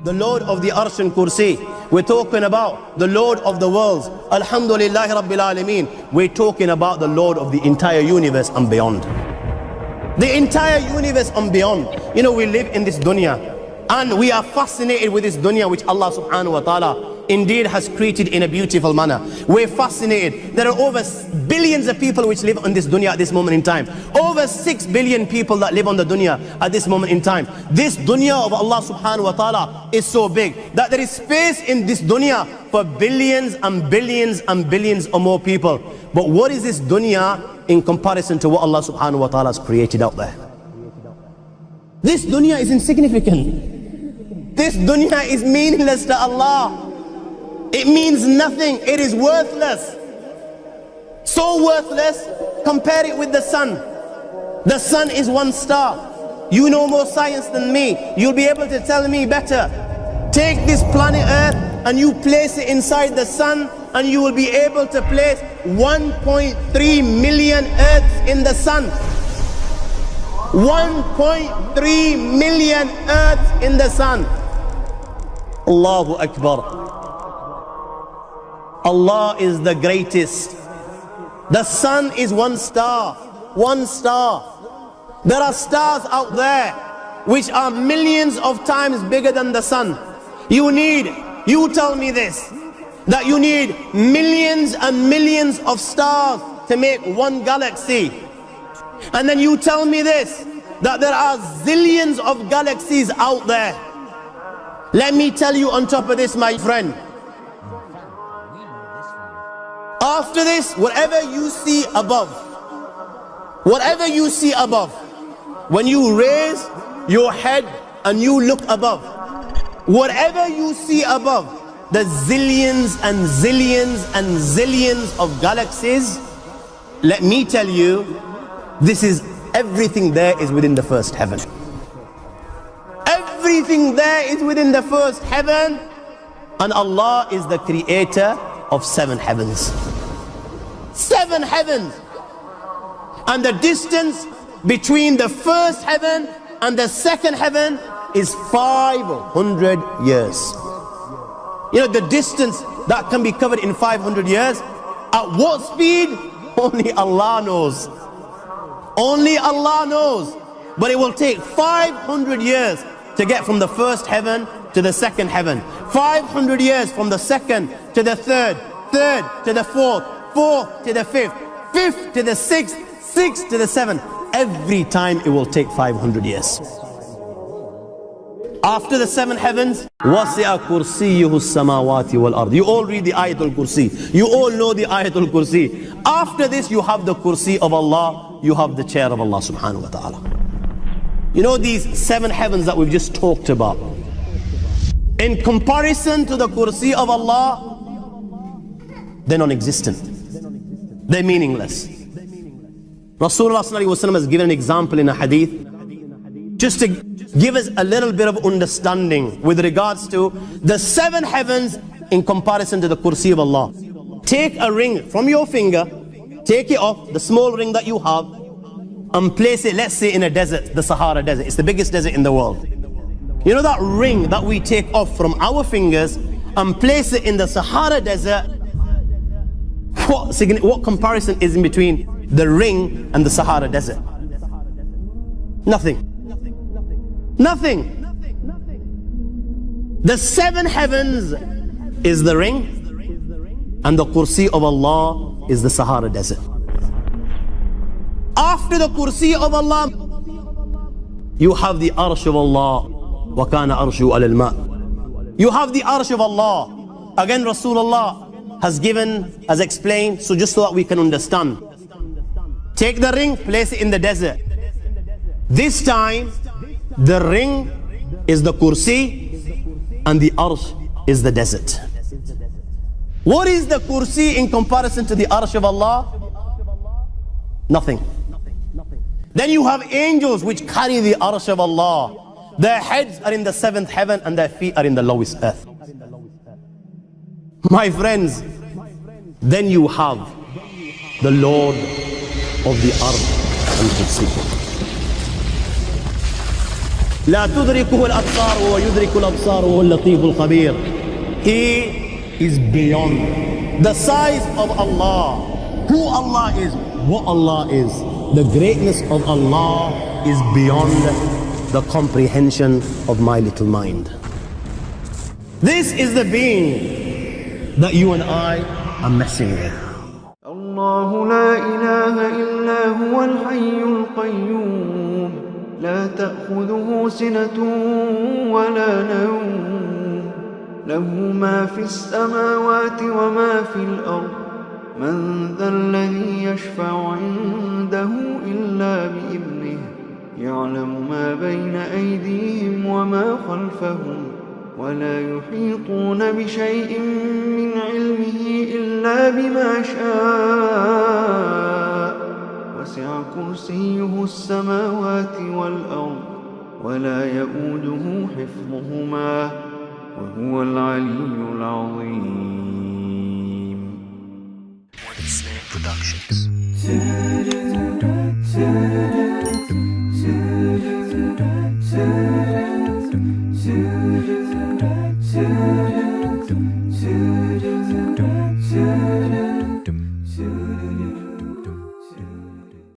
the Lord of the Arsh and Kursi. We're talking about the Lord of the worlds. Alhamdulillah Rabbil Alameen. We're talking about the Lord of the entire universe and beyond. The entire universe and beyond. You know, we live in this dunya and we are fascinated with this dunya which Allah subhanahu wa ta'ala indeed has created in a beautiful manner. We're fascinated. There are over billions of people which live on this dunya at this moment in time. Over 6 billion people that live on the dunya at this moment in time. This dunya of Allah subhanahu wa ta'ala is so big that there is space in this dunya for billions and billions and billions or more people. But what is this dunya in comparison to what Allah subhanahu wa ta'ala has created out there? This dunya is insignificant. This dunya is meaningless to Allah. It means nothing. It is worthless. So worthless, compare it with the sun. The sun is one star. You know more science than me. You'll be able to tell me better. Take this planet Earth and you place it inside the sun and you will be able to place 1.3 million Earths in the sun. 1.3 million Earths in the sun. Allahu Akbar. Allah is the greatest. The sun is one star. One star. There are stars out there which are millions of times bigger than the sun. You tell me this, that you need millions and millions of stars to make one galaxy. And then you tell me this, that there are zillions of galaxies out there. Let me tell you on top of this, my friend, after this, whatever you see above, when you raise your head and you look above, whatever you see above, the zillions and zillions and zillions of galaxies, let me tell you, this is everything there is within the first heaven. Everything there is within the first heaven, and Allah is the creator of 7 heavens. 7 heavens. And the distance between the first heaven and the second heaven is 500 years. You know, the distance that can be covered in 500 years, at what speed? Only Allah knows. Only Allah knows. But it will take 500 years to get from the first heaven to the second heaven. 500 years from the second to the third, third to the fourth, fourth to the fifth, fifth to the sixth, sixth to the seventh. Every time it will take 500 years. After the 7 heavens, وَسِعَ كُرْسِيُّهُ السَّمَاوَاتِ وَالْأَرْضِ. You all read the Ayatul Kursi. You all know the Ayatul Kursi. After this, you have the Kursi of Allah. You have the chair of Allah subhanahu wa ta'ala. You know these 7 heavens that we've just talked about, in comparison to the Kursi of Allah, they're non-existent. They're meaningless. Rasulullah sallallahu alaihi wasallam has given an example in a hadith just to give us a little bit of understanding with regards to the 7 heavens in comparison to the Kursi of Allah. Take a ring from your finger, take it off, the small ring that you have, and place it, let's say, in a desert, the Sahara Desert. It's the biggest desert in the world. You know that ring that we take off from our fingers and place it in the Sahara Desert? What comparison is in between the ring and the Sahara Desert? Nothing. Nothing. The 7 heavens is the ring, and the Kursi of Allah is the Sahara Desert. After the Kursi of Allah, you have the Arsh of Allah. وَكَانَ أَرْشُهُ عَلَى الْمَاءِ. You have the Arsh of Allah. Again, Rasulullah has explained, so just so that we can understand. Take the ring, place it in the desert. This time, the ring is the Kursi and the Arsh is the desert. What is the Kursi in comparison to the Arsh of Allah? Nothing. Then you have angels which carry the Arsh of Allah. Their heads are in the 7th heaven and their feet are in the lowest earth. My friends, then you have the Lord of the Arsh and Kursi. لا تدركه الأبصار وهو يدرك الأبصار وهو اللطيف الخبير. He is beyond the size of Allah, who Allah is, what Allah is. The greatness of Allah is beyond the comprehension of my little mind. This is the being that you and I are messing with. الله لا إله إلا هو الحي القيوم لا تأخذه سنة ولا نوم له ما في السماوات وما في الأرض من ذا الذي يشفع عنده إلا بإذنه يعلم ما بين أيديهم وما خلفهم ولا يحيطون بشيء من علمه إلا بما شاء وسع كرسيه السماوات والأرض ولا يؤوده حفظهما وهو العلي العظيم. Productions.